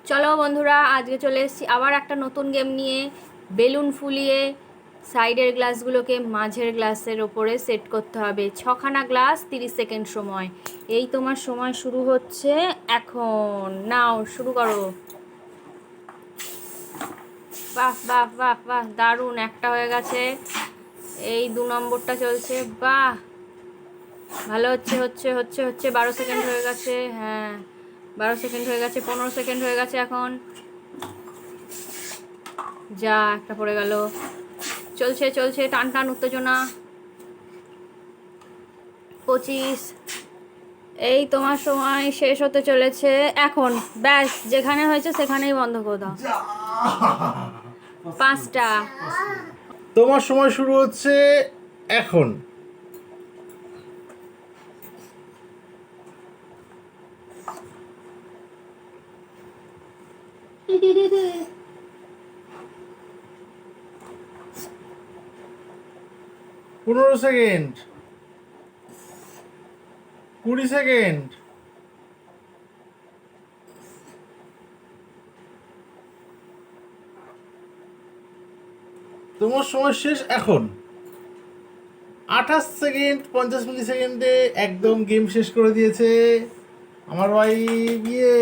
চলো বন্ধুরা, আজকে চলে এসেছি আবার একটা নতুন গেম নিয়ে। বেলুন ফুলিয়ে সাইডের গ্লাসগুলোকে মাঝের গ্লাসের ওপরে সেট করতে হবে। 6খানা গ্লাস, 30 সেকেন্ড সময়। এই তোমার সময় শুরু হচ্ছে এখন। নাও শুরু করো। বাহ বাহ বাহ বাহ, দারুণ, একটা হয়ে গেছে। এই 2 নম্বরটা চলছে। বাহ, ভালো হচ্ছে হচ্ছে হচ্ছে হচ্ছে 12 সেকেন্ড হয়ে গেছে। হ্যাঁ, 12 সেকেন্ড হয়ে গেছে, 15 সেকেন্ড হয়ে গেছে এখন। যা, একটা পড়ে গেল। চলছে চলছে, টান টান উত্তেজনা। 25। এই তোমার সময় শেষ হতে চলেছে এখন। ব্যাস, যেখানে হয়েছে সেখানেই বন্ধ করে দাও। 5টা। তোমার সময় শুরু হচ্ছে এখন। পনেরো সেকেন্ড, 20 সেকেন্ড। তোমার সময় শেষ এখন। 28 সেকেন্ড, 50 মিলি সেকেন্ডে একদম গেম শেষ করে দিয়েছে আমার ভাই। বিয়ে।